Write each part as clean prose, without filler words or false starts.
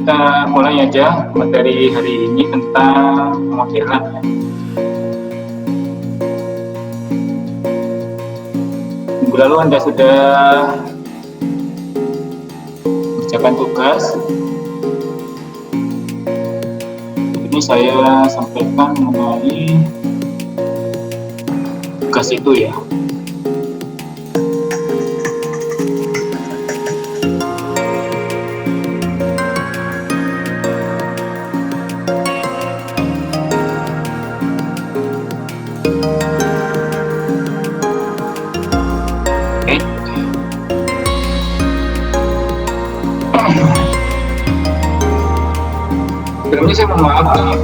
kita mulai aja materi hari ini tentang pemodelan ya. Minggu lalu Anda sudah mengerjakan tugas. Ini saya sampaikan mengenai tugas itu ya. Sebelumnya saya mohon maaf nih,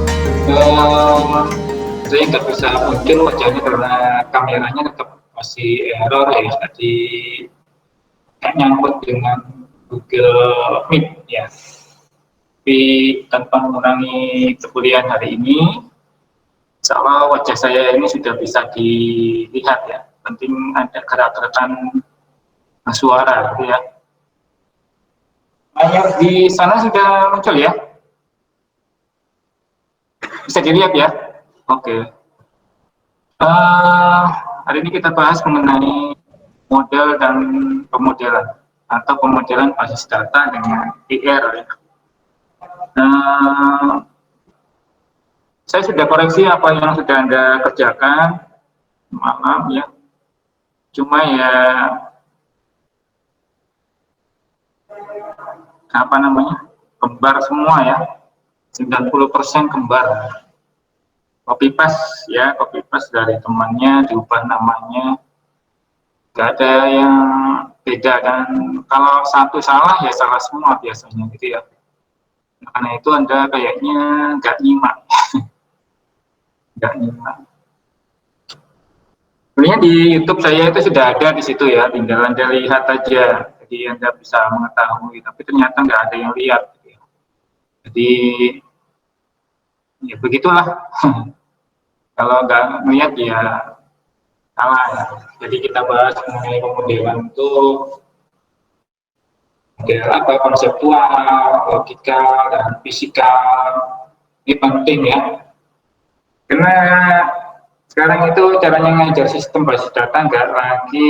saya nggak bisa mungkin wajahnya karena kameranya tetap masih error ya, tadi nggak nyangkut dengan Google Meet ya. Tapi tanpa mengurangi perkuliahan hari ini, insya Allah wajah saya ini sudah bisa dilihat ya. Penting ada gerak-gerakan suara gitu ya. Layar di sana sudah muncul ya? Bisa dilihat ya? Oke. Hari ini kita bahas mengenai model dan pemodelan atau pemodelan basis data dengan IR ya. Saya sudah koreksi apa yang sudah Anda kerjakan, maaf ya. Cuma ya apa namanya, kembar semua ya, 90% kembar. Copy paste ya, copy paste dari temannya, diubah namanya, nggak ada yang beda. Dan kalau satu salah ya salah semua biasanya gitu ya. Karena itu Anda kayaknya nggak nyimak. Nggak nyimak. Sebenarnya di YouTube saya itu sudah ada di situ ya, tinggal Anda lihat aja, jadi Anda bisa mengetahui. Tapi ternyata nggak ada yang lihat. Gitu ya. Jadi ya begitulah. Kalau nggak melihat ya salah ya. Jadi kita bahas mengenai pemodelan itu model apa, konseptual, logikal, dan fisikal. Ini penting ya. Karena sekarang itu caranya ngajar sistem basis data nggak lagi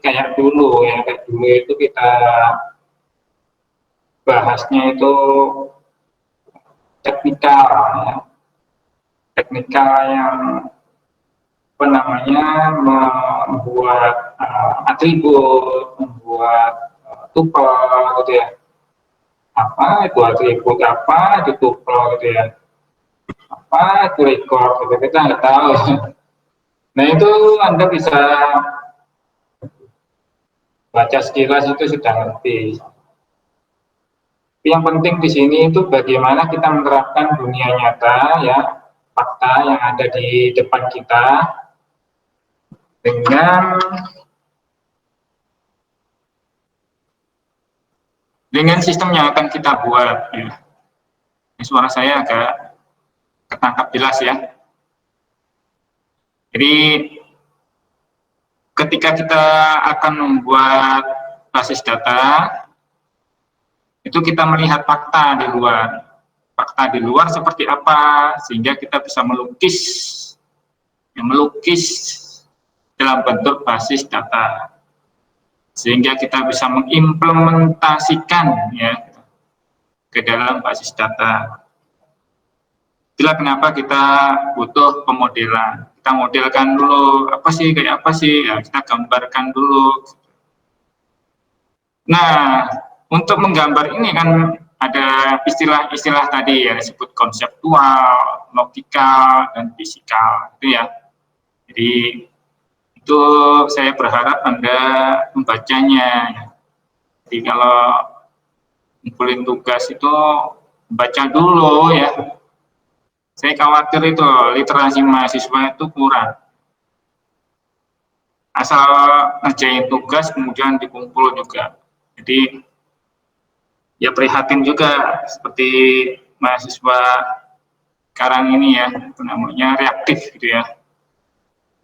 kayak dulu ya. Kayak dulu itu kita bahasnya itu teknikal ya. Teknikal yang apa namanya, membuat atribut, membuat tuple gitu ya. Apa itu atribut, apa itu tuple gitu ya. Apa itu record gitu, kita nggak tahu. Nah itu Anda bisa baca sekilas itu sudah ngerti. Tapi yang penting di sini itu bagaimana kita menerapkan dunia nyata ya, fakta yang ada di depan kita dengan sistem yang akan kita buat ya. Ini suara saya agak ketangkap jelas ya. Jadi ketika kita akan membuat basis data, itu kita melihat fakta di luar. Fakta di luar seperti apa, sehingga kita bisa melukis dalam bentuk basis data. Sehingga kita bisa mengimplementasikan ya ke dalam basis data. Itulah kenapa kita butuh pemodelan. Kita modelkan dulu, apa sih, kayak apa sih, ya, kita gambarkan dulu. Nah, untuk menggambar ini kan ada istilah-istilah tadi yang disebut konseptual, logikal, dan fisikal, itu ya. Jadi itu saya berharap Anda membacanya. Jadi kalau ngumpulin tugas itu baca dulu ya. Saya khawatir itu literasi mahasiswa itu kurang. Asal ngerjain tugas kemudian dikumpul juga. Jadi ya prihatin juga seperti mahasiswa sekarang ini ya, itu namanya reaktif gitu ya.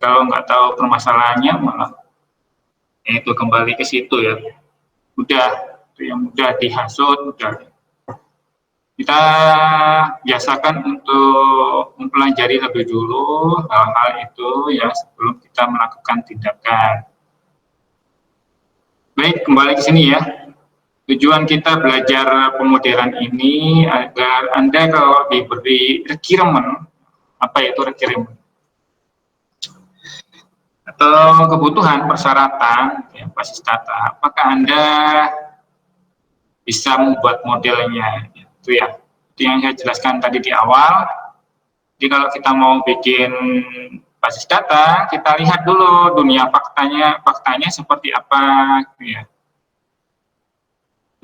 Kalau nggak tahu permasalahannya malah itu kembali ke situ ya. Udah, itu yang mudah dihasut, udah. kita biasakan untuk mempelajari lebih dulu hal-hal itu ya sebelum kita melakukan tindakan. Baik, kembali ke sini ya. Tujuan kita belajar pemodelan ini agar Anda kalau diberi requirement, apa itu requirement? Atau kebutuhan persyaratan ya, basis data, apakah Anda bisa membuat modelnya, itu ya. Itu yang saya jelaskan tadi di awal. Jadi kalau kita mau bikin basis data, kita lihat dulu dunia faktanya seperti apa, gitu ya.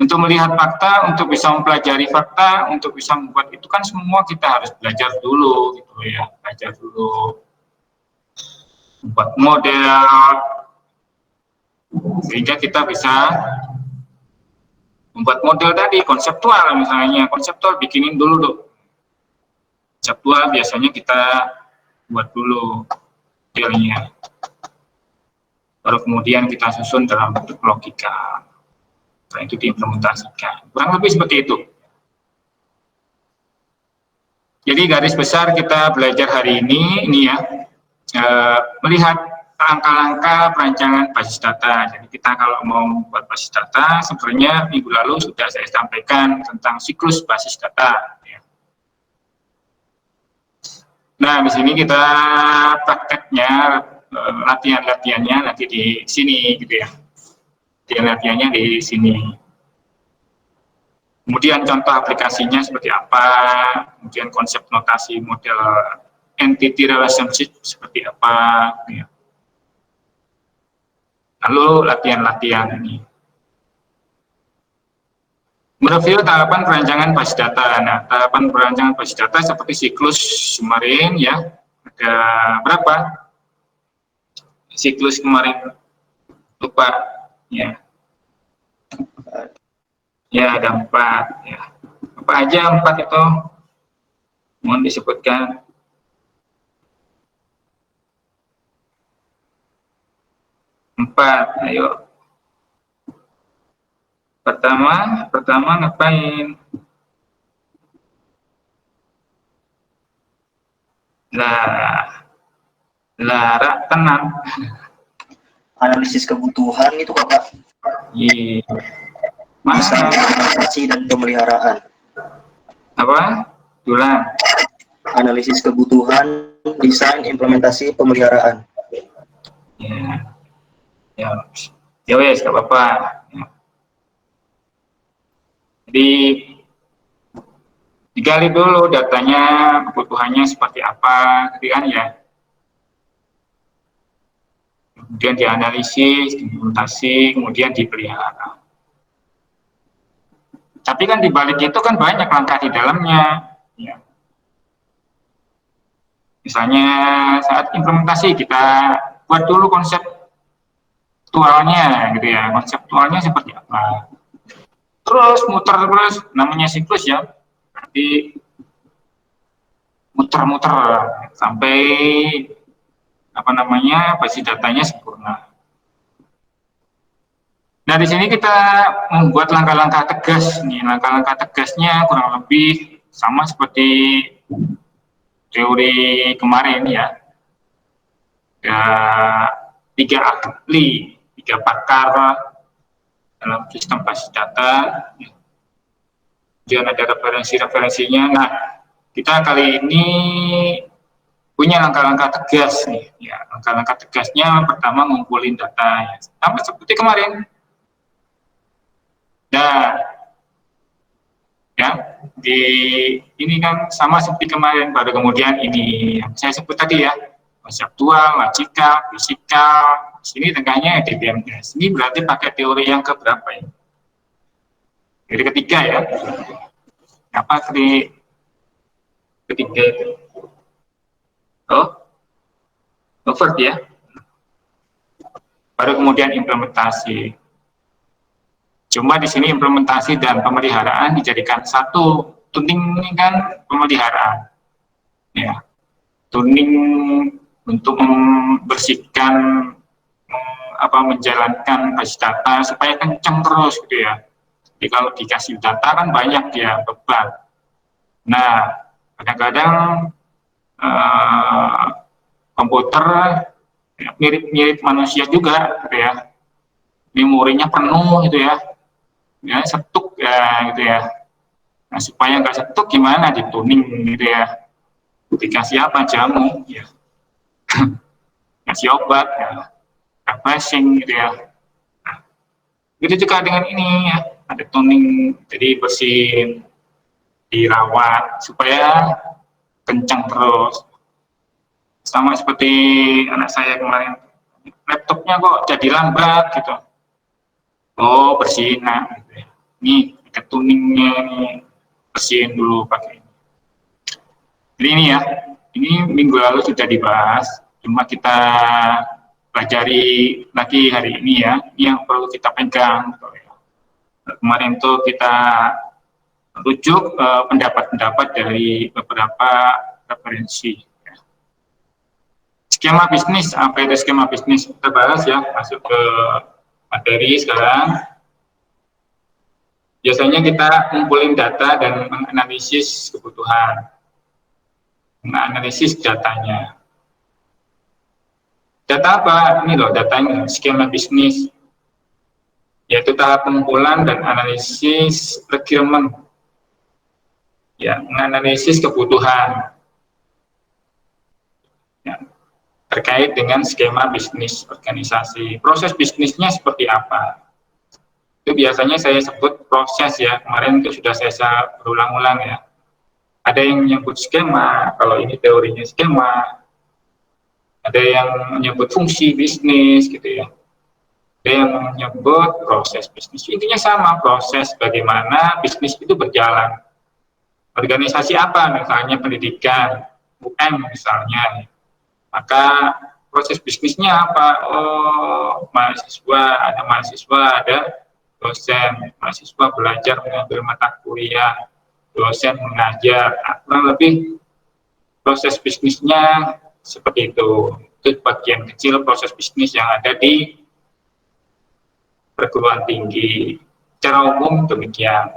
Untuk melihat fakta, untuk bisa mempelajari fakta, untuk bisa membuat itu kan semua kita harus belajar dulu, gitu ya, belajar dulu, membuat model, sehingga kita bisa membuat model tadi konseptual, misalnya konseptual bikinin dulu tuh. Konseptual biasanya kita buat dulu modelnya, baru kemudian kita susun dalam bentuk logika. Setelah itu diimplementasikan. Kurang lebih seperti itu. Jadi garis besar kita belajar hari ini ya, melihat langkah-langkah perancangan basis data. Jadi kita kalau mau membuat basis data, sebenarnya minggu lalu sudah saya sampaikan tentang siklus basis data. Ya. Nah, di sini kita prakteknya, latihan-latihannya nanti di sini, gitu ya. Latihannya di sini. Kemudian contoh aplikasinya seperti apa, kemudian konsep notasi model entity relationship seperti apa, ya. Lalu latihan-latihan ini. Mereview tahapan perancangan basis data. Nah, tahapan perancangan basis data seperti siklus kemarin ya, ada berapa? Siklus kemarin lupa ya. Ya, ada 4 ya. Apa aja 4 itu? Mohon disebutkan. 4, ayo. Pertama ngapain? Lara tenang. Analisis kebutuhan itu Kakak. Iya. Desain, implementasi dan pemeliharaan. Apa? Ulang. Analisis kebutuhan, desain, implementasi, pemeliharaan. Ya. Ya wes, gak apa-apa. Ya. Jadi digali dulu datanya, kebutuhannya seperti apa, gitu kan ya. Kemudian dianalisis, diimplementasi, kemudian dipelihara. Tapi kan di balik itu kan banyak langkah di dalamnya. Ya. Misalnya saat implementasi kita buat dulu konseptualnya, gitu ya. Konseptualnya seperti apa. Terus muter terus, namanya siklus ya. Nanti muter-muter sampai apa namanya basis datanya sempurna. Nah, di sini kita membuat langkah-langkah tegas nih. Langkah-langkah tegasnya kurang lebih sama seperti teori kemarin ya. Ada 3 ahli, 3 pakar dalam sistem basis data. Kemudian ada referensi-referensinya. Nah, kita kali ini punya langkah-langkah tegas nih. Ya, langkah-langkah tegasnya pertama ngumpulin data ya. Sama seperti kemarin. Nah, ya, ini kan sama seperti kemarin, baru kemudian ini yang saya sebut tadi ya, konseptual, logikal, fisikal. Sini tengahnya DBMS. Ini berarti pakai teori yang keberapa ya? Teori ketiga ya. Apa teori ketiga itu? Overt ya. Baru kemudian implementasi. Cuma di sini implementasi dan pemeliharaan dijadikan satu. Tuning ini kan pemeliharaan, ya. Tuning untuk membersihkan, menjalankan basis data supaya kencang terus, gitu ya. Jadi kalau dikasih data kan banyak ya beban. Nah, kadang-kadang komputer mirip-mirip manusia juga, gitu ya. Memorinya penuh, gitu ya. Ya, setuk ya, gitu ya. Nah, supaya nggak setuk gimana? Dituning, gitu ya. Dikasih apa? Jamu, ya. Kasih obat, ya. Refreshing, gitu ya. Nah, begitu juga dengan ini, ya. Ada tuning, jadi bersihin, dirawat, supaya kencang terus. Sama seperti anak saya kemarin, laptopnya kok jadi lambat gitu. Oh, bersihin, nah, gitu ya. Nih, ada tuningnya nih, bersihin dulu pakai ini. Jadi ini ya, ini minggu lalu sudah dibahas, cuma kita pelajari lagi hari ini ya, ini yang perlu kita pegang. Gitu ya. Kemarin tuh kita rujuk pendapat-pendapat dari beberapa referensi. Skema bisnis, apa itu skema bisnis? Kita bahas ya, masuk ke materi sekarang. Biasanya kita ngumpulin data dan menganalisis kebutuhan, menganalisis datanya. Data apa? Ini loh datanya, skema bisnis, yaitu tahap pengumpulan dan analisis requirement, ya, menganalisis kebutuhan ya, terkait dengan skema bisnis organisasi. Proses bisnisnya seperti apa? Itu biasanya saya sebut proses ya, kemarin itu sudah saya berulang-ulang ya. Ada yang menyebut skema, kalau ini teorinya skema. Ada yang menyebut fungsi bisnis gitu ya. Ada yang menyebut proses bisnis. Intinya sama, proses bagaimana bisnis itu berjalan. Organisasi apa? Misalnya pendidikan, UM misalnya. Maka proses bisnisnya apa? Oh, mahasiswa, ada dosen, mahasiswa belajar mengambil mata kuliah, dosen mengajar, kurang lebih proses bisnisnya seperti itu. Itu bagian kecil proses bisnis yang ada di perguruan tinggi. Secara umum demikian.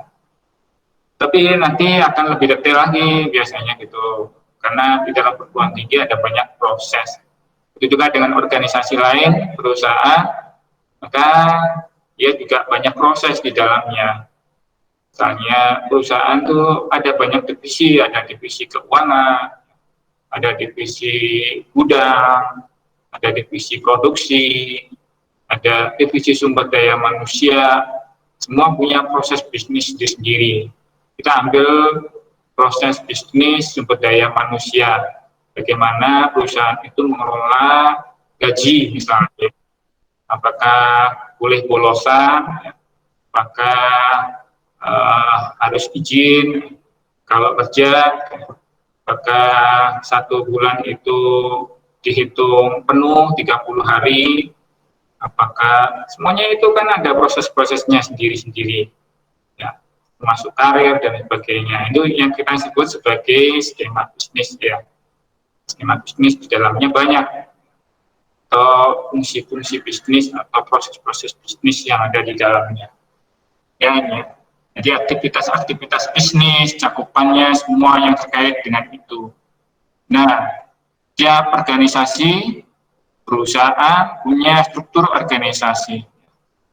Tapi nanti akan lebih detail lagi biasanya gitu. Karena di dalam perguruan tinggi ada banyak proses. Itu juga dengan organisasi lain, perusahaan, maka dia juga banyak proses di dalamnya. Misalnya perusahaan tuh ada banyak divisi, ada divisi keuangan, ada divisi gudang, ada divisi produksi, ada divisi sumber daya manusia, semua punya proses bisnis sendiri. Kita ambil proses bisnis sumber daya manusia, bagaimana perusahaan itu mengelola gaji misalnya, apakah boleh bolosan, apakah harus izin kalau kerja, apakah 1 bulan itu dihitung penuh 30 hari, apakah semuanya itu kan ada proses-prosesnya sendiri-sendiri ya, termasuk karir dan sebagainya. Itu yang kita sebut sebagai skema bisnis ya. Skema bisnis di dalamnya banyak, atau fungsi-fungsi bisnis atau proses-proses bisnis yang ada di dalamnya ya, ini ya. Jadi aktivitas-aktivitas bisnis, cakupannya semua yang terkait dengan itu. Nah, tiap organisasi, perusahaan punya struktur organisasi.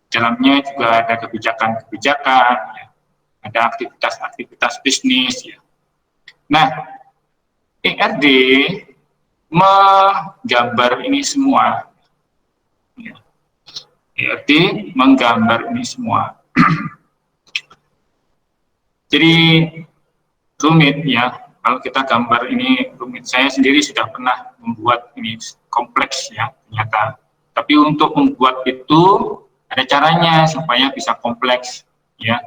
Dalamnya juga ada kebijakan-kebijakan, ya. Ada aktivitas-aktivitas bisnis. Ya. Nah, ERD menggambar ini semua. Ya. ERD menggambar ini semua. Jadi rumit ya, kalau kita gambar ini rumit. Saya sendiri sudah pernah membuat ini kompleks ya ternyata. Tapi untuk membuat itu ada caranya supaya bisa kompleks ya.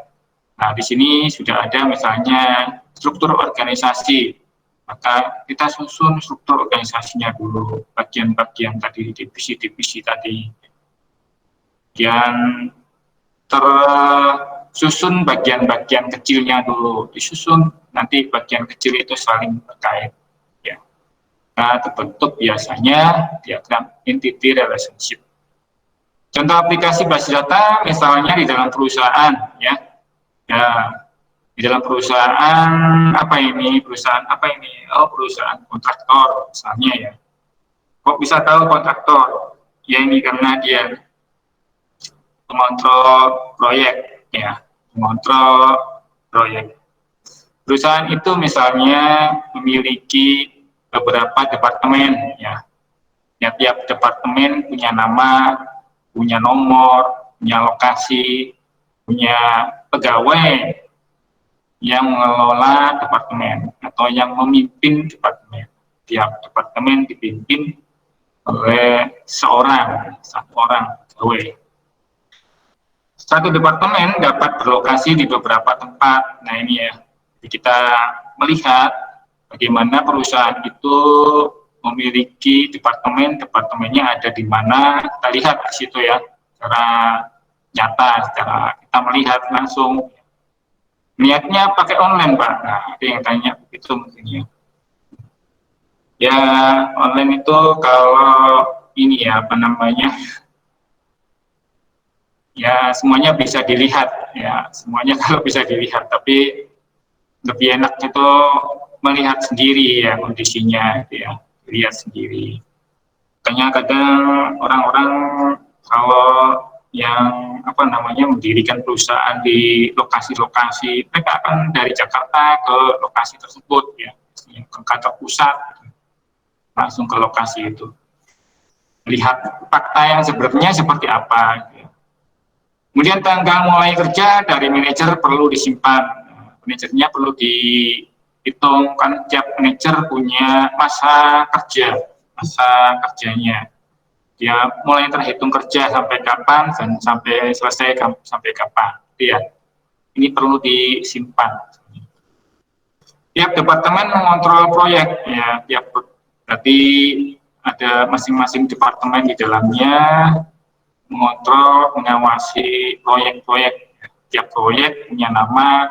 Nah di sini sudah ada misalnya struktur organisasi. Maka kita susun struktur organisasinya dulu, bagian-bagian tadi, divisi-divisi tadi. Yang tersusun bagian-bagian kecilnya dulu, disusun nanti bagian kecil itu saling terkait ya. Nah, terbentuk biasanya diagram entity relationship. Contoh aplikasi basis data misalnya di dalam perusahaan ya. Ya, Di dalam perusahaan apa ini? Perusahaan apa ini? Oh, perusahaan kontraktor misalnya ya. Kok bisa tahu kontraktor? Ya ini karena dia mengontrol proyek ya, mengontrol proyek. Perusahaan itu misalnya memiliki beberapa departemen ya. Ya, tiap departemen punya nama, punya nomor, punya lokasi, punya pegawai yang mengelola departemen atau yang memimpin departemen. Tiap departemen dipimpin oleh satu orang pegawai. Satu departemen dapat berlokasi di beberapa tempat. Nah ini ya, jadi kita melihat bagaimana perusahaan itu memiliki departemennya ada di mana. Kita lihat di situ ya, secara nyata, secara kita melihat langsung. Niatnya pakai online, Pak. Nah, ada yang tanya begitu mungkin ya. Ya, online itu kalau ini ya, apa namanya, ya semuanya bisa dilihat, ya semuanya kalau bisa dilihat, tapi lebih enak itu melihat sendiri ya kondisinya, gitu ya, lihat sendiri. Makanya kadang orang-orang kalau yang apa namanya mendirikan perusahaan di lokasi-lokasi, mereka akan dari Jakarta ke lokasi tersebut ya, ke kantor pusat, langsung ke lokasi itu, lihat fakta yang sebenarnya seperti apa. Gitu. Kemudian tanggal mulai kerja dari manajer perlu disimpan, manajernya perlu dihitung, kan tiap manajer punya masa kerjanya. Dia mulai terhitung kerja sampai kapan dan sampai selesai sampai kapan. Ya, ini perlu disimpan. Tiap departemen mengontrol proyek, ya, berarti ada masing-masing departemen di dalamnya mengontrol, mengawasi proyek-proyek. Tiap proyek punya nama,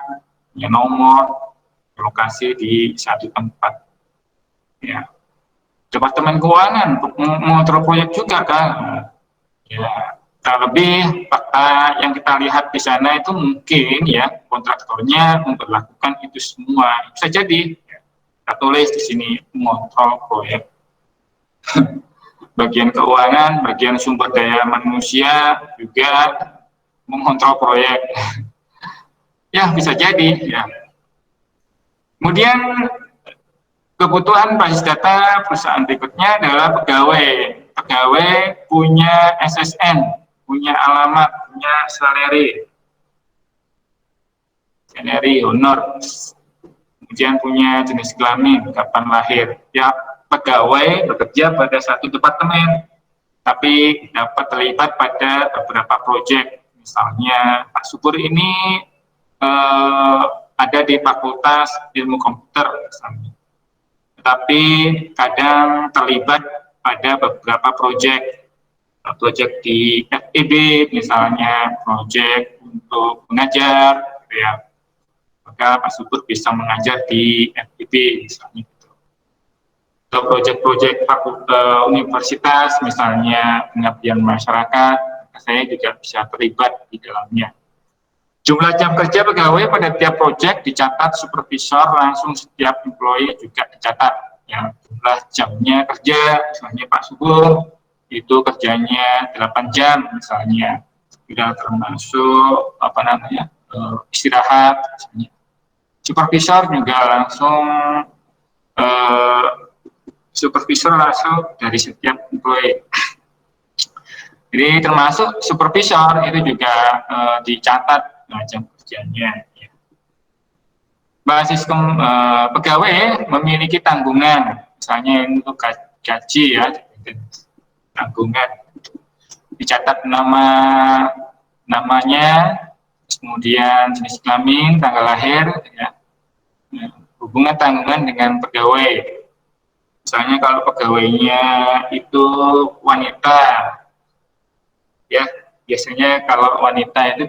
punya nomor, lokasi di satu tempat. Ya. Departemen keuangan mengontrol proyek juga kan. Ya, terlebih fakta yang kita lihat di sana itu mungkin ya kontraktornya memperlakukan itu semua. Bisa jadi ya, kita tulis di sini mengontrol proyek. Bagian keuangan, bagian sumber daya manusia juga mengontrol proyek. Ya, bisa jadi ya. Kemudian kebutuhan basis data perusahaan berikutnya adalah pegawai. Pegawai punya SSN, punya alamat, punya salary, honor, kemudian punya jenis kelamin, kapan lahir. Ya, pegawai bekerja pada satu departemen, tapi dapat terlibat pada beberapa proyek. Misalnya, Pak Subur ini ada di Fakultas Ilmu Komputer, misalnya. Tapi kadang terlibat pada beberapa proyek di FEB misalnya, proyek untuk mengajar, gitu ya. Maka Pak Subur bisa mengajar di FEB misalnya. Untuk proyek-proyek universitas misalnya pengabdian masyarakat, saya juga bisa terlibat di dalamnya. Jumlah jam kerja pegawai pada tiap proyek dicatat supervisor, langsung setiap employee juga dicatat. Yang jumlah jamnya kerja, misalnya Pak Subur, itu kerjanya 8 jam misalnya. Tidak termasuk apa namanya istirahat. Misalnya. Supervisor juga langsung dari setiap employee. Jadi termasuk supervisor itu juga dicatat jam kerjanya. Ya. Basis pegawai memiliki tanggungan, misalnya untuk gaji ya, tanggungan. Dicatat namanya, kemudian jenis kelamin, tanggal lahir, ya. Hubungan tanggungan dengan pegawai. Misalnya kalau pegawainya itu wanita, ya biasanya kalau wanita itu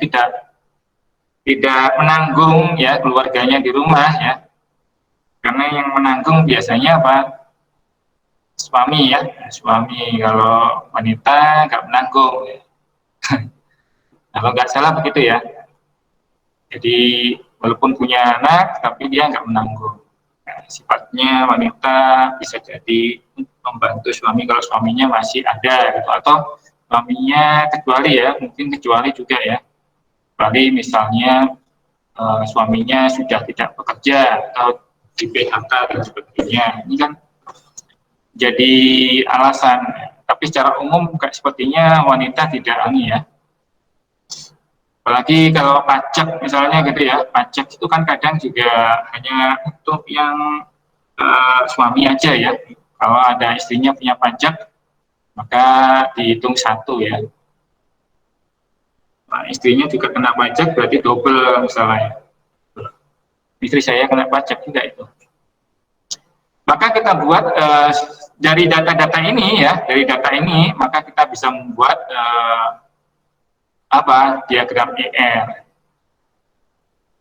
tidak menanggung ya keluarganya di rumah ya, karena yang menanggung biasanya apa, suami ya, suami. Kalau wanita nggak menanggung ya. Kalau nggak salah begitu ya. Jadi walaupun punya anak tapi dia nggak menanggung. Nah, sifatnya wanita bisa jadi membantu suami kalau suaminya masih ada gitu, atau suaminya kecuali ya, mungkin kecuali juga ya, kecuali misalnya suaminya sudah tidak bekerja atau di PHK dan sebagainya. Ini kan jadi alasan. Tapi secara umum kayak sepertinya wanita tidak ya. Apalagi kalau pajak misalnya gitu ya, pajak itu kan kadang juga hanya untuk yang suami aja ya. Kalau ada istrinya punya pajak, maka dihitung satu ya. Nah, istrinya juga kena pajak berarti double misalnya. Istri saya kena pajak juga itu. Maka kita buat dari data-data ini ya, dari data ini maka kita bisa membuat diagram ER.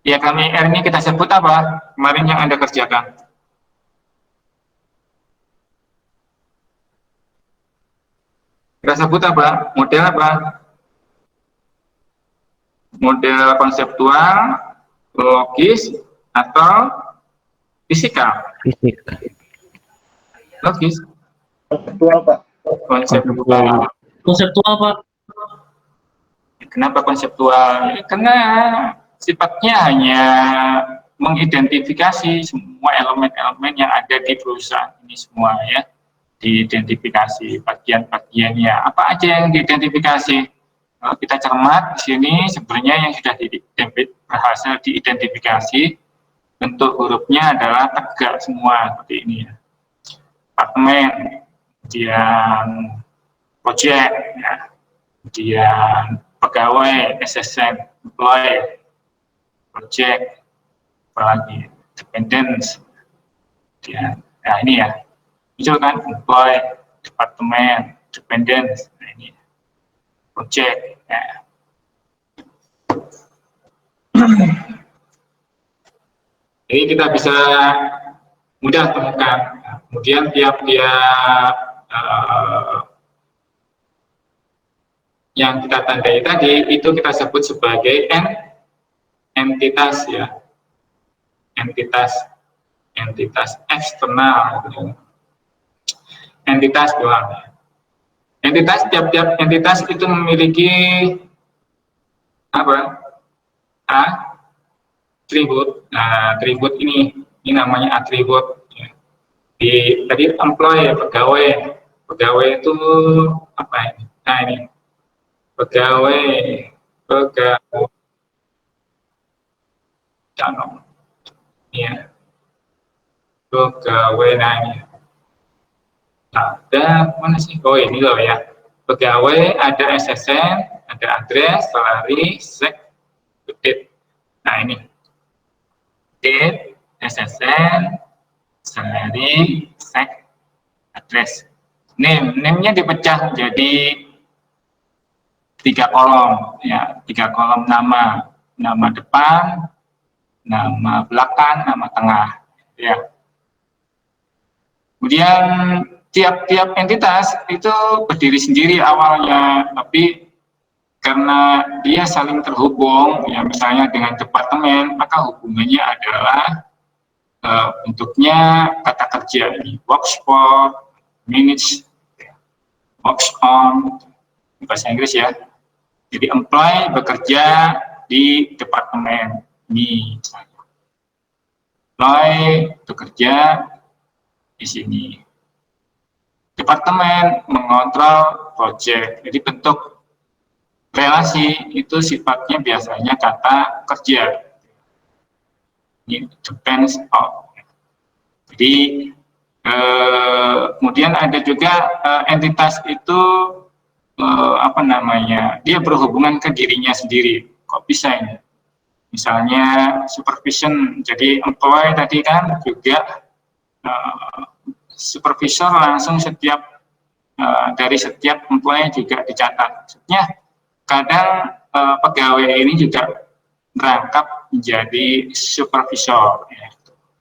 Diagram ER ini kita sebut apa? Kemarin yang Anda kerjakan. Kita sebut apa? Model apa? Model konseptual, logis, atau fisikal? Fisik. Logis. Konseptual, Pak. Konseptual. Konseptual, Pak. Kenapa konseptual? Karena sifatnya hanya mengidentifikasi semua elemen-elemen yang ada di perusahaan ini semua ya. Diidentifikasi bagian-bagiannya. Apa aja yang diidentifikasi? Kalau kita cermat di sini sebenarnya yang sudah berhasil diidentifikasi, bentuk hurufnya adalah tegak semua seperti ini ya. Departemen, kemudian project, ya. Kemudian pegawai, SSN, employee, project, apalagi dependence, ya. Nah ini ya, muncul kan employee, departemen, dependence, nah ini project. Ya. Jadi kita bisa mudah temukan. Kemudian tiap-tiap yang kita tandai tadi itu kita sebut sebagai entitas ya, entitas eksternal, entitas doang. Entitas, tiap-tiap entitas itu memiliki apa? Atribut. Nah, atribut ini namanya atribut. Tadi employee, pegawai itu apa ini? Nah ini pegawai calon ya, pegawai. Nah ini ada mana sih? Oh ini loh ya, pegawai ada SSN, ada address, salary, sek, date. Nah ini date, SSN, salary, sek, address. Name-nya dipecah jadi 3 kolom ya, 3 kolom nama depan, nama belakang, nama tengah ya. Kemudian tiap-tiap entitas itu berdiri sendiri awalnya, tapi karena dia saling terhubung ya, misalnya dengan departemen, maka hubungannya adalah bentuknya kata kerja ini, works for, minutes, works on, bahasa Inggris ya. Jadi employee bekerja di departemen ini, employee bekerja di sini. Departemen mengontrol project. Jadi bentuk relasi itu sifatnya biasanya kata kerja. Ini depends on. Jadi kemudian ada juga entitas itu dia berhubungan ke dirinya sendiri. Kok bisa ini? Misalnya supervision, jadi employee tadi kan juga supervisor langsung dari setiap employee juga dicatat. Maksudnya kadang pegawai ini juga merangkap menjadi supervisor. Ya.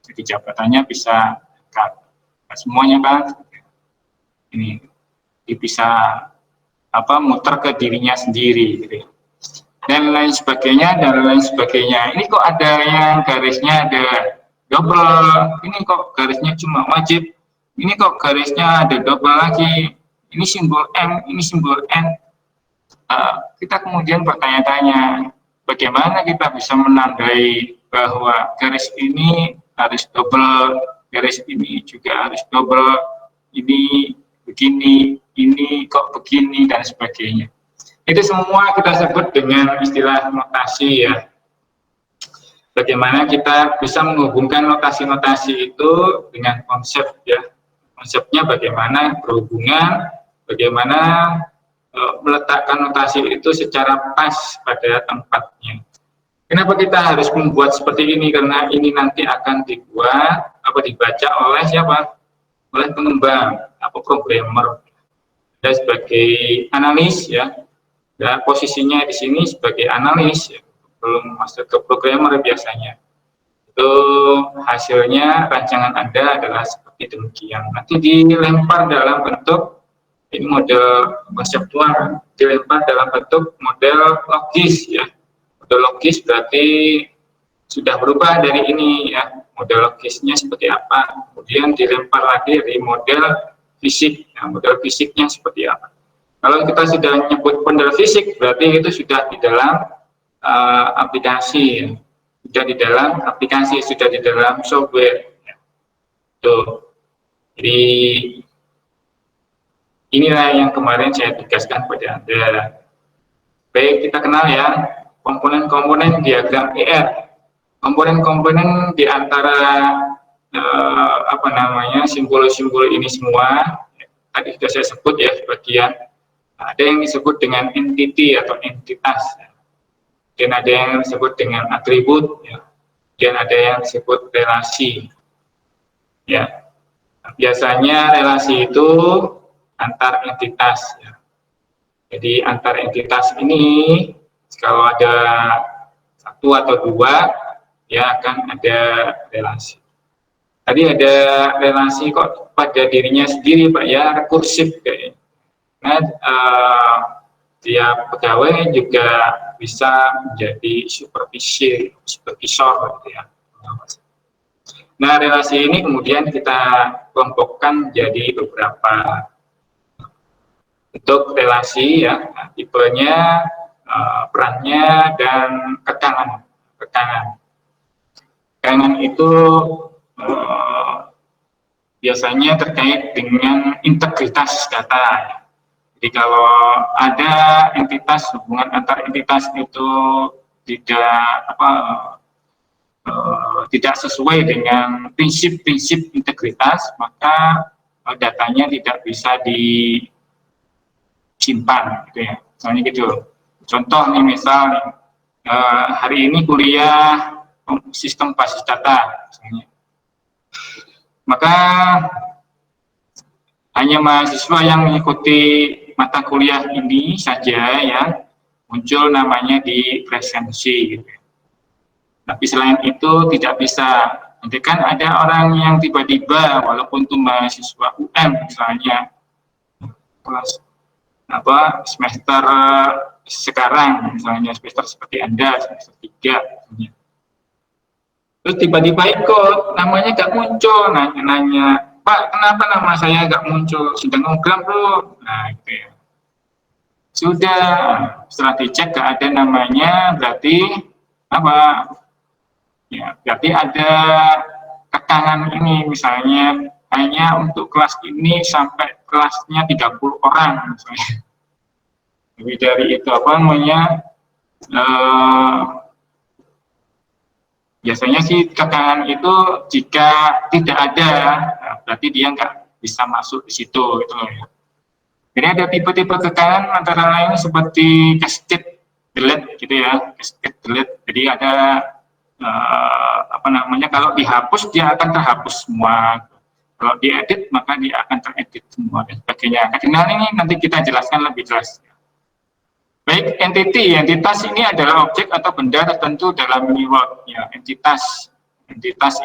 Jadi jabatannya bisa semuanya kan ini bisa muter ke dirinya sendiri gitu. dan lain sebagainya, dan lain sebagainya. Ini kok ada yang garisnya ada double, ini kok garisnya cuma wajib, ini kok garisnya ada double lagi, ini simbol M, ini simbol N. Kita kemudian bertanya-tanya, bagaimana kita bisa menandai bahwa garis ini harus double, garis ini juga harus double, ini begini, ini kok begini, dan sebagainya. Itu semua kita sebut dengan istilah notasi ya. Bagaimana kita bisa menghubungkan notasi-notasi itu dengan konsep ya. Konsepnya bagaimana berhubungan, bagaimana meletakkan notasi itu secara pas pada tempatnya. Kenapa kita harus membuat seperti ini? Karena ini nanti akan dibuat dibaca oleh siapa? Oleh pengembang atau programmer. Dan sebagai analis ya. Dan posisinya di sini sebagai analis ya, belum masuk ke programmer biasanya. Itu hasilnya rancangan Anda adalah seperti demikian. Nanti dilempar dalam bentuk ini model konseptual, dilempar dalam bentuk model logis ya. Model logis berarti sudah berubah dari ini ya. Model logisnya seperti apa. Kemudian dilempar lagi dari model fisik. Nah, model fisiknya seperti apa. Kalau kita sudah menyebut model fisik, berarti itu sudah di dalam aplikasi ya. Sudah di dalam aplikasi, sudah di dalam software ya. Tuh. Jadi inilah yang kemarin saya tugaskan pada Anda. Baik, kita kenal ya komponen-komponen diagram ER. Komponen-komponen di antara simbol-simbol ini semua tadi sudah saya sebut ya sebagian. Ada yang disebut dengan entity atau entitas, dan ada yang disebut dengan atribut, ya. Dan ada yang disebut relasi. Ya, biasanya relasi itu antar entitas. Ya. Jadi antar entitas ini kalau ada satu atau dua, ya akan ada relasi. Tadi ada relasi kok pada dirinya sendiri, Pak ya, rekursif kayaknya. Nah, tiap pegawai juga bisa menjadi supervisor gitu ya. Nah, relasi ini kemudian kita kelompokkan menjadi beberapa bentuk relasi ya, tipenya, perannya, dan kekangan. Kekangan itu biasanya terkait dengan integritas data ya. Jadi kalau ada entitas, hubungan antar entitas itu tidak sesuai dengan prinsip-prinsip integritas, maka datanya tidak bisa disimpan, gitu ya. Misalnya gitu. Contoh nih, misal hari ini kuliah sistem basis data, misalnya. Maka hanya mahasiswa yang mengikuti mata kuliah ini saja ya muncul namanya di presensi gitu. Tapi selain itu tidak bisa. Nanti kan ada orang yang tiba-tiba walaupun itu mahasiswa UM misalnya kelas semester sekarang misalnya semester seperti Anda semester 3 misalnya. Terus tiba-tiba ikut namanya gak muncul, nanya Pak, kenapa nama saya nggak muncul? Sudah ngogram belum? Nah, gitu ya. Sudah, setelah dicek nggak ada namanya, berarti apa? Ya, berarti ada kekangan ini, misalnya hanya untuk kelas ini sampai kelasnya 30 orang, misalnya. Lebih dari itu biasanya sih kekangan itu jika tidak ada, berarti dia nggak bisa masuk di situ gitu ya. Jadi ada tipe-tipe kekangan antara lain seperti cascade delete gitu ya, cascade delete. Jadi ada kalau dihapus dia akan terhapus semua. Kalau diedit maka dia akan teredit semua dan sebagainya. Nah, ini nanti kita jelaskan lebih jelas. Baik, entitas ini adalah objek atau benda tertentu dalam keyword ya. Entitas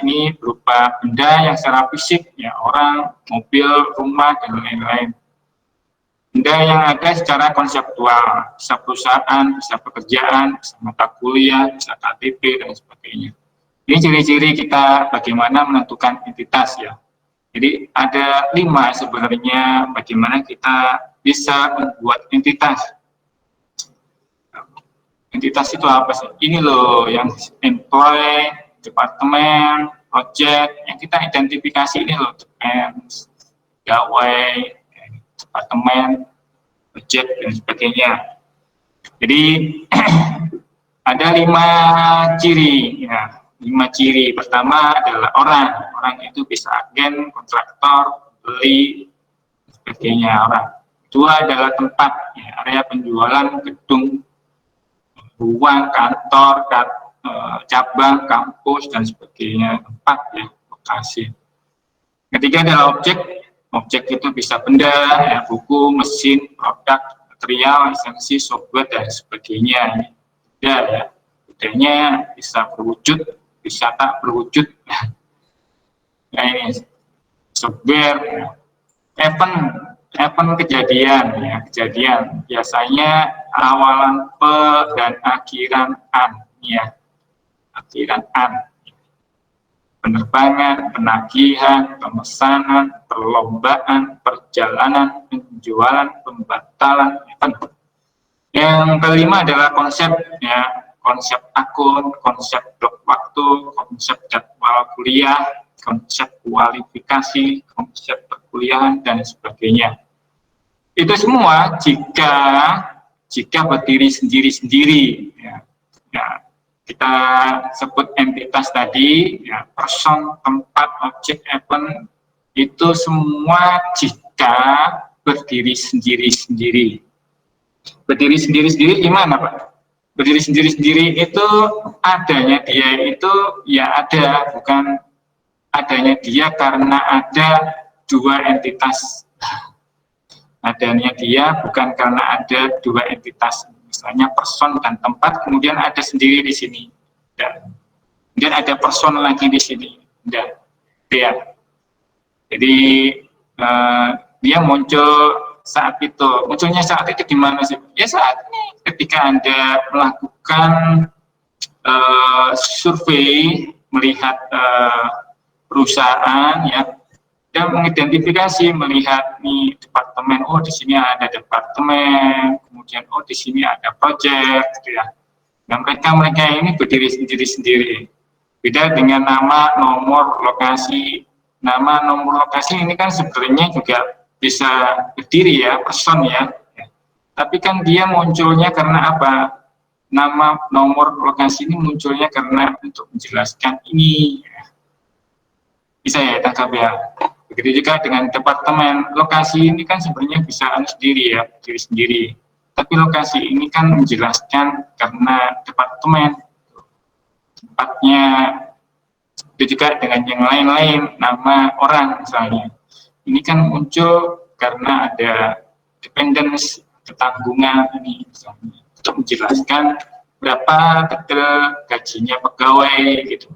ini berupa benda yang secara fisik ya, orang, mobil, rumah, dan lain-lain. benda yang ada secara konseptual, bisa perusahaan, bisa pekerjaan, bisa mata kuliah, bisa KTP, dan sebagainya. Ini ciri-ciri kita bagaimana menentukan entitas ya. Jadi ada 5 sebenarnya bagaimana kita bisa membuat entitas. Entitas itu apa sih? Ini loh yang employee, departemen, project, yang kita identifikasi ini loh, pegawai, departemen, project, dan sebagainya. Jadi ada 5 ciri ya. 5 ciri. Pertama adalah orang. Orang itu bisa agen, kontraktor, beli, sebagainya orang. Kedua adalah tempat, ya, area penjualan, gedung, ruang, kantor, cabang, kampus, dan sebagainya. Tempat ya, lokasi. Ketiga adalah objek. Objek itu bisa benda, ya, buku, mesin, produk, material, lisensi, software, dan sebagainya. Ya, budayanya bisa berwujud, bisa tak berwujud. Nah ini software, event kejadian, ya, kejadian biasanya awalan P dan akhiran an, ya, akhiran an. Penerbangan, penagihan, pemesanan, perlombaan, perjalanan, penjualan, pembatalan, event. Yang kelima adalah konsep, ya, konsep akun, konsep blok waktu, konsep jadwal kuliah, konsep kualifikasi, konsep perkuliahan, dan sebagainya. Itu semua jika berdiri sendiri-sendiri, ya, kita sebut entitas tadi, ya, person, tempat, objek, event, itu semua jika berdiri sendiri-sendiri. Berdiri sendiri-sendiri gimana, Pak? Berdiri sendiri-sendiri itu adanya dia itu ya ada, bukan adanya dia karena ada 2 entitas. Adanya dia bukan karena ada 2 entitas, misalnya person dan tempat, kemudian ada sendiri di sini. Dan kemudian ada person lagi di sini. Dan dia. Jadi dia muncul saat itu. Munculnya saat itu di mana sih? Ya saat ini ketika Anda melakukan survei, melihat perusahaan, ya, dan mengidentifikasi, melihat nih departemen, oh di sini ada departemen, kemudian oh di sini ada project, gitu ya. Dan mereka ini berdiri sendiri-sendiri. Beda dengan nama, nomor, lokasi. Nama, nomor, lokasi ini kan sebenarnya juga bisa berdiri ya, person ya. Tapi kan dia munculnya karena apa? Nama, nomor, lokasi ini munculnya karena untuk menjelaskan ini. Bisa ya tangkap ya. Begitu juga dengan departemen. Lokasi ini kan sebenarnya bisa sendiri ya, diri sendiri. Tapi lokasi ini kan menjelaskan karena departemen. Tempatnya, itu juga dengan yang lain-lain, nama orang misalnya. Ini kan muncul karena ada dependence, ketanggungan ini misalnya, untuk menjelaskan berapa detail gajinya pegawai gitu,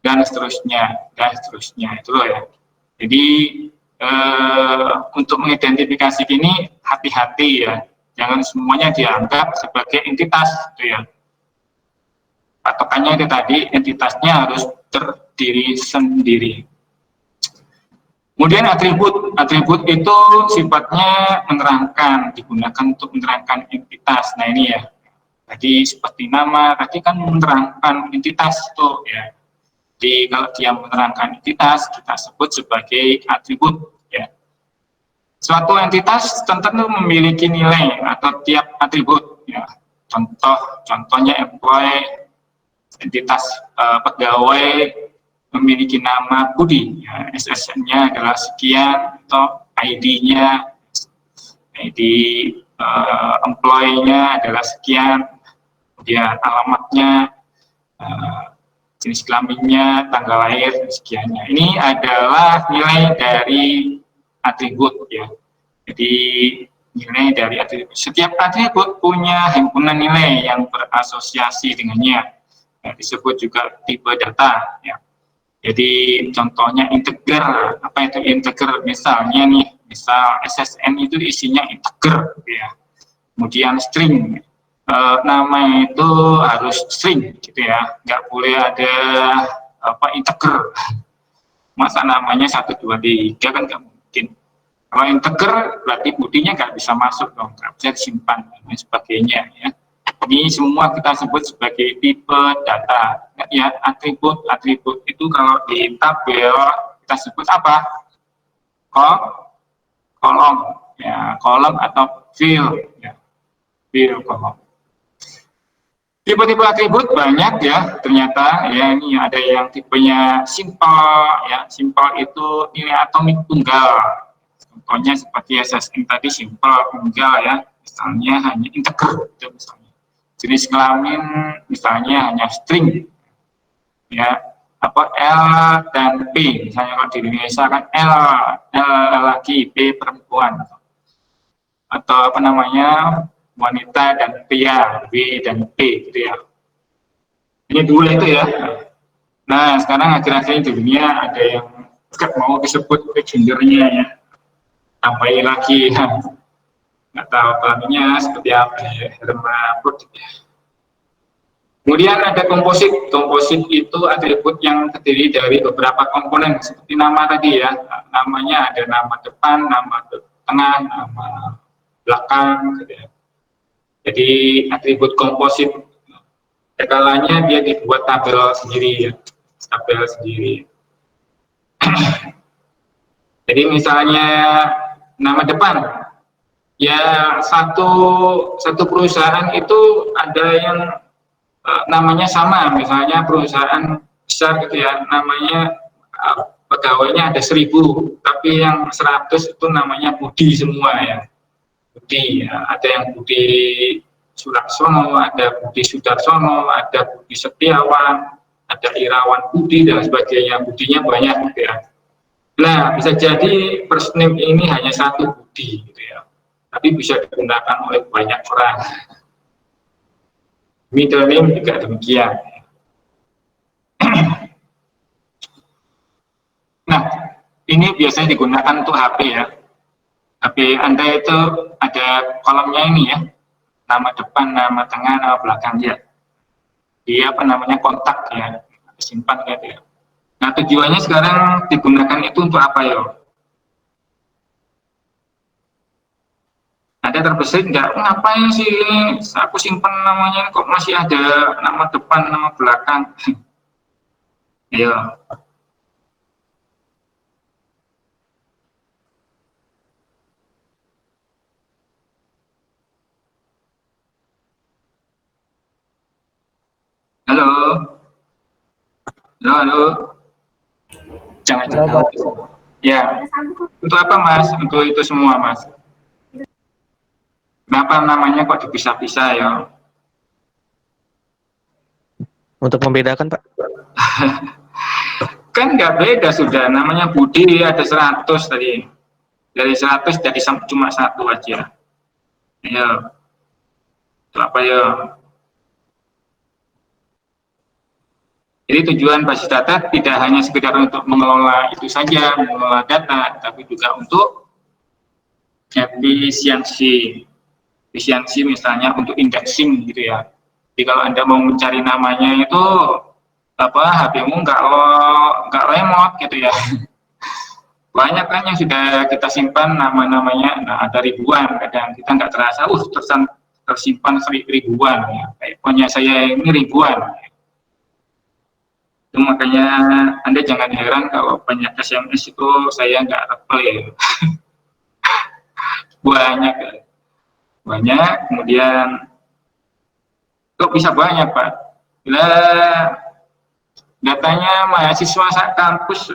dan seterusnya itu loh ya. Jadi untuk mengidentifikasi ini hati-hati ya, jangan semuanya dianggap sebagai entitas gitu ya. Patokannya itu tadi, entitasnya harus terdiri sendiri. Kemudian atribut itu sifatnya menerangkan, digunakan untuk menerangkan entitas. Nah ini ya, tadi seperti nama, tadi kan menerangkan entitas itu ya. Jadi kalau dia menerangkan entitas, kita sebut sebagai atribut ya. Suatu entitas tentu memiliki nilai atau tiap atribut ya. Contohnya employee, entitas pegawai memiliki nama Budi, ya, SSN-nya adalah sekian, atau ID-nya, ID employee-nya adalah sekian, kemudian alamatnya, jenis kelaminnya, tanggal lahir, sekiannya. Ini adalah nilai dari atribut ya. Jadi nilai dari atribut. Setiap atribut punya himpunan nilai yang berasosiasi dengannya. Ya, disebut juga tipe data ya. Jadi contohnya integer, apa itu integer? Misalnya nih, misal SSN itu isinya integer, gitu ya. Kemudian string, nama itu harus string, gitu ya. Nggak boleh ada apa integer. Masa namanya 1, 2, 3 kan nggak mungkin. Kalau integer berarti buktinya nggak bisa masuk dong, nggak bisa disimpan dan sebagainya ya. Ini semua kita sebut sebagai tipe data. Ya, atribut itu kalau di tabel kita sebut apa? Kolom, ya, kolom atau field, ya, field kolom. Tipe-tipe atribut banyak ya, ternyata ya ini ada yang tipenya simple, ya, simple itu nilai atomik tunggal. Contohnya seperti SSN tadi simple tunggal ya, misalnya hanya integer, itu misalnya. Jenis kelamin misalnya hanya string, ya, apa L dan P, misalnya kalau di Indonesia kan L laki, P perempuan, atau apa namanya wanita dan pria, W dan P, gitu ya. Ini dua itu ya. Nah sekarang akhir-akhir di dunia ada yang mau disebut gendernya ya, tambahin lagi, nggak tahu kelaminnya seperti apa ya, hermafrodit ya. Kemudian ada komposit. Komposit itu atribut yang terdiri dari beberapa komponen seperti nama tadi ya. Namanya ada nama depan, nama tengah, nama belakang, gitu ya. Jadi atribut komposit, kalanya dia dibuat tabel sendiri ya, tabel sendiri. Jadi misalnya nama depan, ya satu perusahaan itu ada yang namanya sama, misalnya perusahaan besar gitu ya, namanya pegawainya ada 1000, tapi yang 100 itu namanya Budi semua ya. Budi, ya, ada yang Budi Sulaksono, ada Budi Sudarsono, ada Budi Setiawan, ada Irawan Budi dan sebagainya, Budinya banyak gitu ya. Nah, bisa jadi first name ini hanya satu Budi gitu ya, tapi bisa digunakan oleh banyak orang. Middle name juga demikian. Nah, ini biasanya digunakan untuk HP ya. HP Anda itu ada kolomnya ini ya, nama depan, nama tengah, nama belakang ya. Dia apa namanya kontak ya, simpan gitu ya. Nah tujuannya sekarang digunakan itu untuk apa ya? Ada terbesit nggak? Ngapain sih ini? Aku simpan namanya kok masih ada nama depan, nama belakang? Ayo. Halo. Halo, halo. Jangan jauh. Ya. Untuk apa Mas? Untuk itu semua Mas. Kenapa namanya kok dipisah-pisah ya? Untuk membedakan Pak. Kan nggak beda sudah, namanya Budi ada 100 tadi. Dari 100 jadi cuma 1 aja. Ya. Itu apa ya? Jadi tujuan basis data tidak hanya sekedar untuk mengelola itu saja, mengelola data, tapi juga untuk efisiensi. Efisiensi misalnya untuk indexing gitu ya. Jadi kalau Anda mau mencari namanya itu apa HP-mu nggak lemot gitu ya. Banyak kan yang sudah kita simpan nama-namanya, nah ada ribuan, kadang kita nggak terasa, tersimpan ribuan ya. Kayak punya saya ini ribuan. Itu makanya Anda jangan heran kalau banyak SMS itu saya nggak reply. banyak, kemudian kok bisa banyak Pak? Bila datanya mahasiswa kampus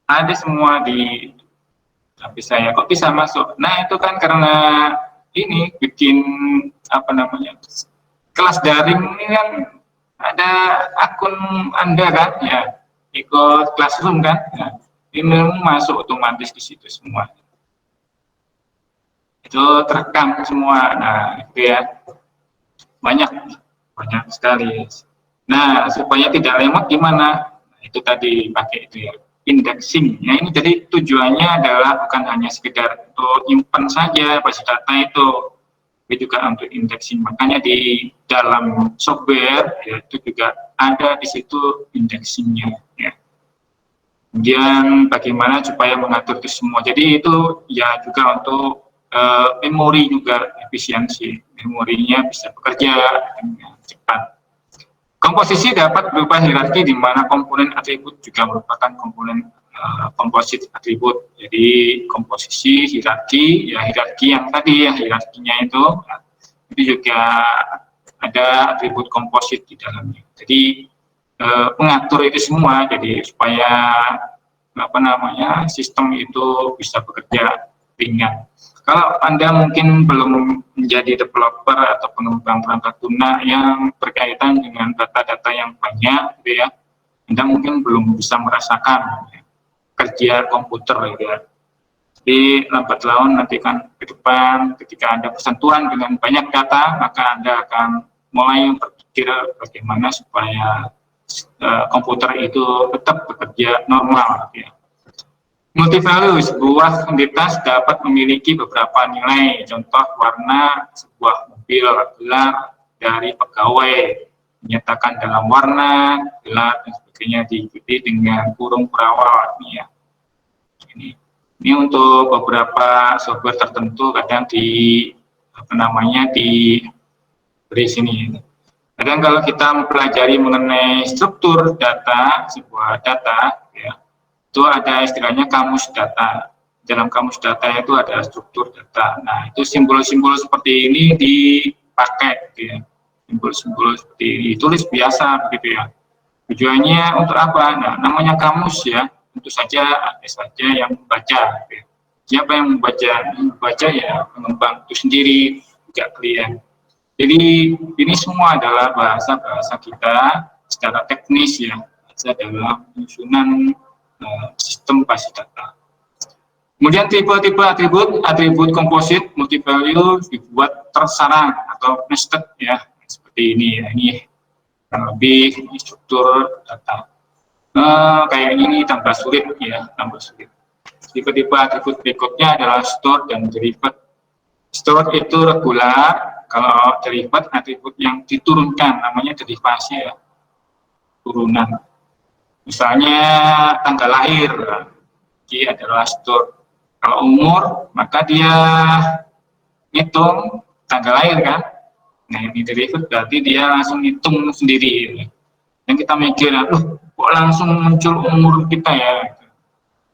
ada semua di HP saya, kok bisa masuk? Nah itu kan karena ini bikin apa namanya kelas daring ini kan ada akun Anda kan ya, ikut classroom kan, nah, ini masuk otomatis di situ semua, itu terekam semua. Nah itu ya banyak sekali. Nah supaya tidak lemot gimana? Nah, Itu tadi pakai itu ya, indexing. Ya, ini jadi tujuannya adalah bukan hanya sekedar untuk nyimpen saja basis data itu, tapi juga untuk indexing. Makanya di dalam software ya, itu juga ada di situ indexingnya. Ya. Kemudian bagaimana supaya mengatur itu semua. Jadi itu ya juga untuk memori juga efisiensi. Memorinya bisa bekerja dengan cepat. Komposisi dapat berupa hierarki di mana komponen atribut juga merupakan komponen komposit atribut. Jadi komposisi hierarki, ya hierarki yang tadi ya hierarkinya itu juga ada atribut komposit di dalamnya. Jadi mengatur itu semua, jadi supaya sistem itu bisa bekerja ringan. Kalau Anda mungkin belum menjadi developer atau pengembang perangkat lunak yang berkaitan dengan data-data yang banyak, gitu ya, Anda mungkin belum bisa merasakan ya, kerja komputer, gitu ya. Jadi lambat laun nanti kan ke depan, ketika Anda bersentuhan dengan banyak data, maka Anda akan mulai berpikir bagaimana supaya komputer itu tetap bekerja normal, gitu ya. Multivalue, sebuah entitas dapat memiliki beberapa nilai, contoh warna sebuah mobil, gelar dari pegawai, menyatakan dalam warna, gelar, dan sebagainya diikuti dengan kurung perawal. Ya. Ini untuk beberapa software tertentu kadang diberi sini. Kadang kalau kita mempelajari mengenai struktur data, sebuah data, ya, itu ada istilahnya kamus data. Dalam kamus data itu ada struktur data. Nah, itu simbol-simbol seperti ini dipakai, gitu ya. Simbol-simbol seperti ini ditulis biasa, begitu ya. Tujuannya untuk apa? Nah, namanya kamus ya, tentu saja ada saja yang membaca. Gitu ya. Siapa yang membaca? Membaca ya pengembang itu sendiri, juga klien. Jadi ini semua adalah bahasa-bahasa kita secara teknis ya, bahasa dalam penyusunan sistem basis data. Kemudian tipe-tipe atribut komposit multivalue dibuat tersarang atau nested ya, seperti ini ya. Ini lebih struktur data. Kayak ini tambah sulit ya, tambah sulit. Tipe-tipe atribut berikutnya adalah store dan derived. Store itu regular, kalau derived atribut yang diturunkan, namanya derivasi ya, turunan. Misalnya tanggal lahir, dia adalah store. Kalau umur, maka dia ngitung tanggal lahir kan. Nah ini derived berarti dia langsung hitung sendiri. Yang kita mikir, kok langsung muncul umur kita ya.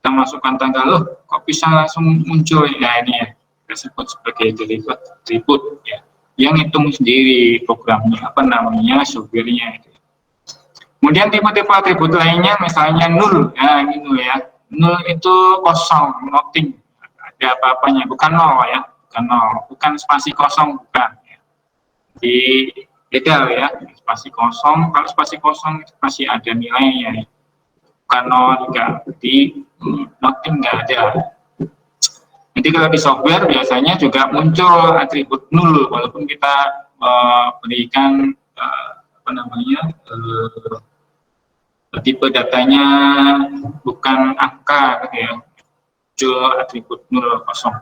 Kita masukkan tanggal, kok bisa langsung muncul. Nah ini ya, kita sebut sebagai derived atribut ya. Yang hitung sendiri programnya, software-nya itu. Kemudian tipe-tipe atribut lainnya misalnya null, ya ini null ya. Null itu kosong, nothing, ada apa-apanya, bukan nol ya, bukan spasi kosong, bukan. Ya. Di beda ya, spasi kosong, kalau spasi kosong itu masih ada nilainya, ya. Bukan nol juga, di nothing nggak ada. Jadi kalau di software biasanya juga muncul atribut null, walaupun kita berikan tipe datanya bukan angka, gitu ya, muncul atribut nol kosong.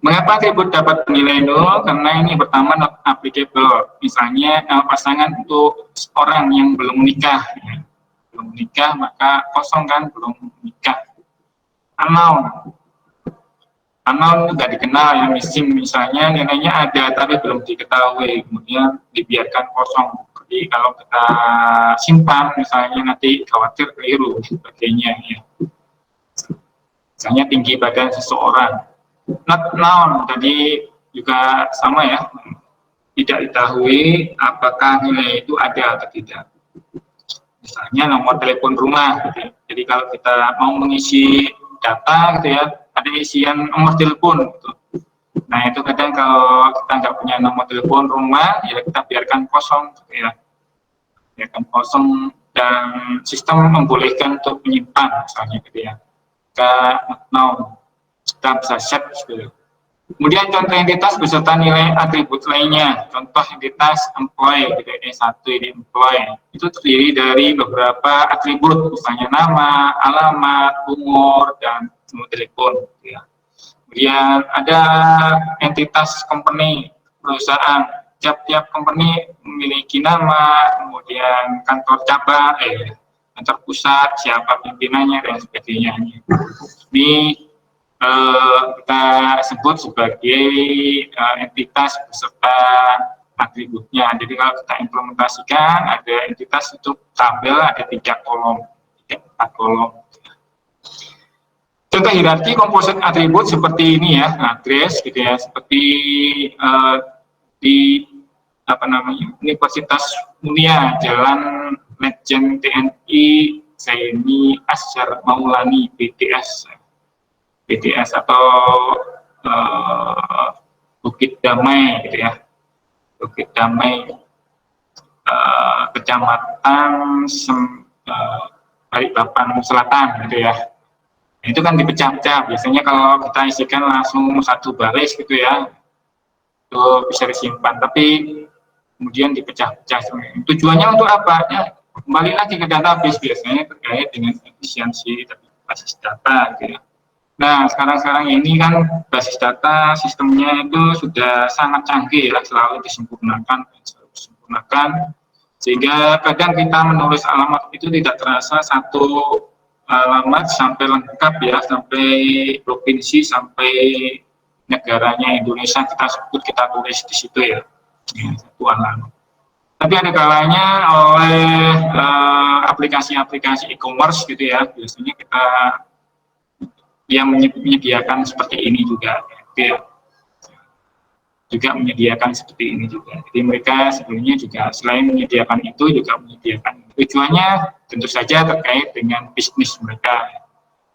Mengapa atribut dapat nilai nol? Karena ini pertama not applicable. Misalnya pasangan untuk orang yang belum menikah, ya. Belum menikah maka kosong kan, belum menikah. Unknown tidak dikenal ya, missing misalnya nilainya ada tapi belum diketahui, kemudian dibiarkan kosong. Jadi kalau kita simpan misalnya nanti khawatir keliru sebagainya ya. Misalnya tinggi badan seseorang, not known tadi juga sama ya, tidak diketahui apakah nilai itu ada atau tidak. Misalnya nomor telepon rumah, gitu ya. Jadi kalau kita mau mengisi data gitu ya, ada isian nomor telepon gitu. Nah itu kadang kalau kita nggak punya nomor telepon rumah ya kita biarkan kosong gitu ya, biarkan kosong, dan sistem membolehkan untuk menyimpan misalnya gitu ya. Kita now kita bisa set gitu. Kemudian contoh entitas beserta nilai atribut lainnya. Contoh entitas employee, gitu, E1 ini employee. Itu terdiri dari beberapa atribut, misalnya nama, alamat, umur, dan nomor telepon. Gitu ya. Kemudian ada entitas company, perusahaan. Tiap-tiap company memiliki nama, kemudian kantor cabang, kantor pusat, siapa pimpinannya, dan sebagainya. Ini kita sebut sebagai entitas beserta atributnya. Jadi kalau kita implementasikan, ada entitas untuk tabel, ada 3 kolom, 4 kolom. Contoh hierarki komposit atribut seperti ini ya, address gitu ya, seperti di Universitas Mulia, Jalan Legend TNI Zaini Asyar Maulani BTS atau Bukit Damai gitu ya, Bukit Damai, Kecamatan Balikpapan Selatan gitu ya. Itu kan dipecah-pecah, biasanya kalau kita isikan langsung satu baris gitu ya, itu bisa disimpan, tapi kemudian dipecah-pecah. Tujuannya untuk apa? Ya, kembali lagi ke database, biasanya terkait dengan efisiensi basis data gitu ya. Nah, sekarang ini kan basis data sistemnya itu sudah sangat canggih ya, selalu disempurnakan, sehingga kadang kita menulis alamat itu tidak terasa satu alamat sampai lengkap ya, sampai provinsi, sampai negaranya Indonesia kita tulis di situ ya, satu alamat. Tapi ada kalanya oleh aplikasi-aplikasi e-commerce gitu ya, biasanya kita yang menyediakan seperti ini juga, menyediakan seperti ini juga. Jadi mereka sebenarnya juga selain menyediakan itu juga menyediakan, tujuannya tentu saja terkait dengan bisnis mereka.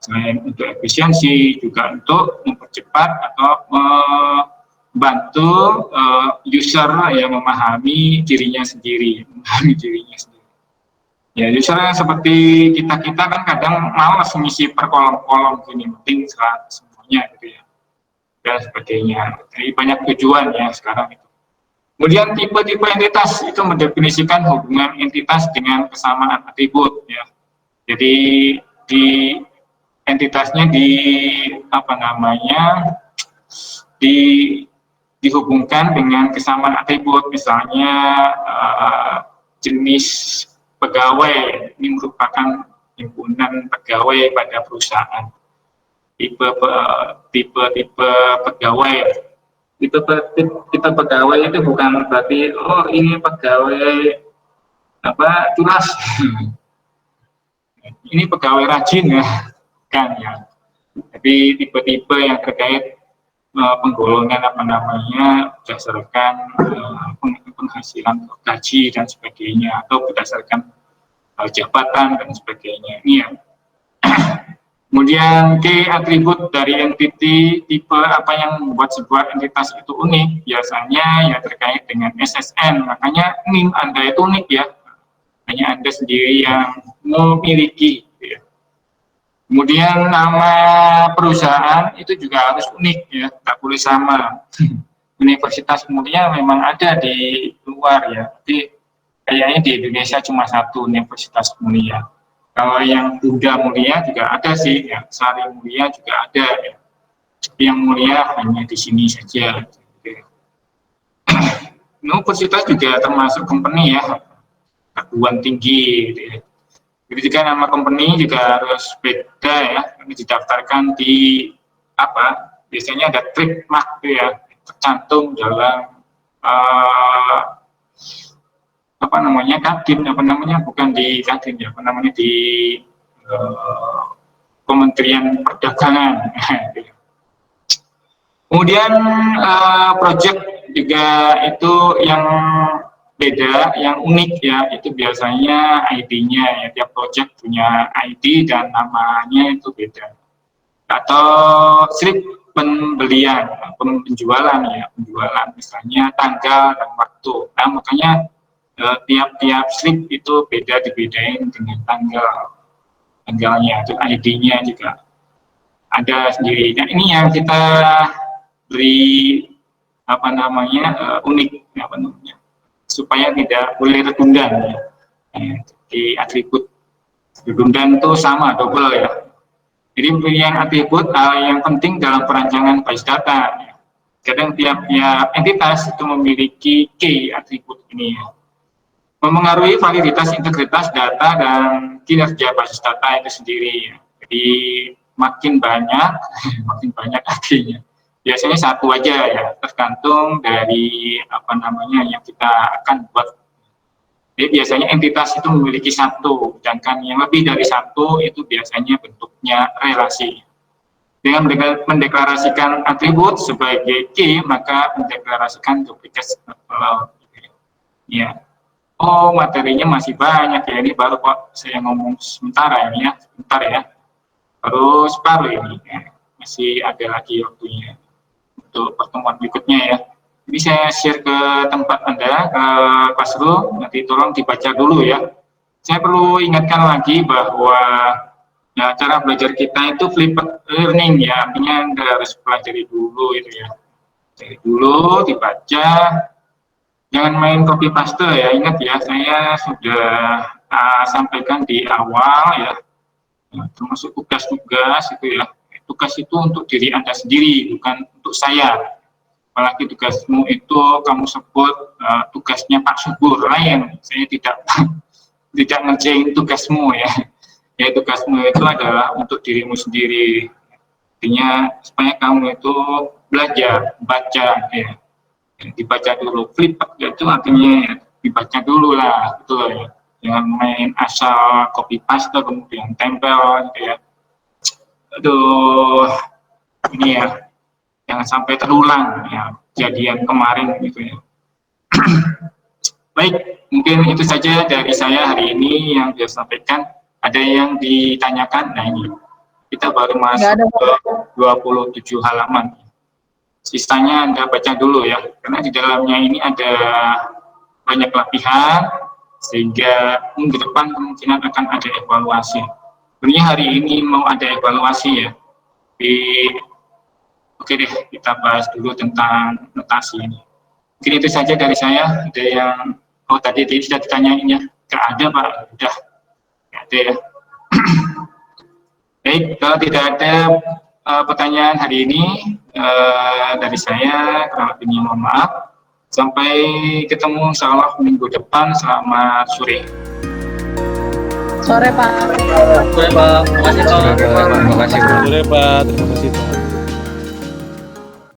Selain untuk efisiensi, juga untuk mempercepat atau membantu user yang memahami dirinya sendiri, Ya, user seperti kita kan kadang malas mengisi per kolom-kolom gini, penting semuanya gitu ya, dan sebagainya. Jadi banyak tujuan ya sekarang itu. Kemudian tipe-tipe entitas itu mendefinisikan hubungan entitas dengan kesamaan atribut ya. Jadi di entitasnya dihubungkan dengan kesamaan atribut, misalnya jenis pegawai ini merupakan himpunan pegawai pada perusahaan. Tipe pegawai. Tipe pegawai itu bukan berarti ini pegawai tunas. Ini pegawai rajin ya, kan ya. Tapi tipe-tipe yang terkait penggolongan berdasarkan penghasilan gaji dan sebagainya, atau berdasarkan jabatan dan sebagainya. Ini ya. Kemudian atribut dari entity, tipe apa yang membuat sebuah entitas itu unik, biasanya ya terkait dengan SSN, makanya NIM Anda itu unik ya, hanya Anda sendiri yang memiliki. Ya. Kemudian nama perusahaan itu juga harus unik ya, tak boleh sama. Universitas Mulia memang ada di luar ya, tapi kayaknya di Indonesia cuma satu Universitas Mulia. Kalau yang Bunda Mulia juga ada sih, ya. Sari Mulia juga ada, ya. Yang mulia hanya di sini saja. Universitas juga termasuk company ya, perguruan tinggi. Gitu ya. Jadi juga nama company juga harus beda ya, ini didaftarkan di biasanya ada trademark gitu ya, tercantum dalam Kadin, bukan di Kadin ya, di Kementerian Perdagangan. Kemudian project juga itu yang beda, yang unik ya, itu biasanya ID-nya ya, tiap project punya ID dan namanya itu beda. Atau slip penjualan ya, penjualan misalnya tanggal dan waktu. Nah, makanya tiap-tiap slip itu dibedain dengan tanggalnya, itu ID-nya juga ada sendiri. Nah, ini yang kita beri unik supaya tidak boleh redundan ya. Di atribut redundan itu sama double ya. Jadi pemilihan atribut yang penting dalam perancangan basis data ya. Kadang tiap-tiap entitas itu memiliki key atribut ini ya. Memengaruhi validitas, integritas data dan kinerja basis data itu sendiri ya. Jadi makin banyak artinya. Biasanya satu aja ya, tergantung dari yang kita akan buat. Jadi biasanya entitas itu memiliki satu, sedangkan yang lebih dari satu itu biasanya bentuknya relasi. Dengan mendeklarasikan atribut sebagai key, maka mendeklarasikan duplikat ya. Oh, materinya masih banyak ya, ini baru kok saya ngomong sebentar ini ya, sebentar ya. Baru separuh ini ya. Masih ada lagi waktunya untuk pertemuan berikutnya ya. Jadi saya share ke tempat Anda, ke classroom, nanti tolong dibaca dulu ya. Saya perlu ingatkan lagi bahwa ya, cara belajar kita itu flipped learning ya, artinya Anda harus pelajari dulu itu ya. Jadi dulu dibaca, jangan main copy paste ya. Ingat ya, saya sudah sampaikan di awal ya, termasuk tugas-tugas itu ya. Tugas itu untuk diri Anda sendiri, bukan untuk saya. Apalagi tugasmu itu kamu sebut tugasnya Pak Subur lain. Saya tidak ngerjain tugasmu ya. Ya tugasmu itu adalah untuk dirimu sendiri. Artinya supaya kamu itu belajar, baca ya. Dibaca dulu, flip itu artinya ya, dibaca dulu lah, gitu loh ya. Jangan main asal copy paste kemudian tempel gitu ya. Aduh, ini ya, jangan sampai terulang ya kejadian kemarin gitu ya. Baik, mungkin itu saja dari saya hari ini yang saya sampaikan. Ada yang ditanyakan? Nah ini, kita baru masuk ke 27 halaman. Sisanya Anda baca dulu ya, karena di dalamnya ini ada banyak latihan, sehingga minggu depan kemungkinan akan ada evaluasi. Sebenarnya hari ini mau ada evaluasi ya. Oke deh, kita bahas dulu tentang notasi ini. Mungkin itu saja dari saya. Ada yang tadi sudah ditanyain ya? Nggak ada Pak, udah nggak ada ya. Baik, kalau tidak ada pertanyaan hari ini dari saya, kurang lebihnya mohon maaf. Sampai ketemu insya Allah minggu depan. Selamat sore. Sore Pak. Sore Pak, terima kasih Pak. Terima kasih, Pak. Sore Pak, terima kasih Pak.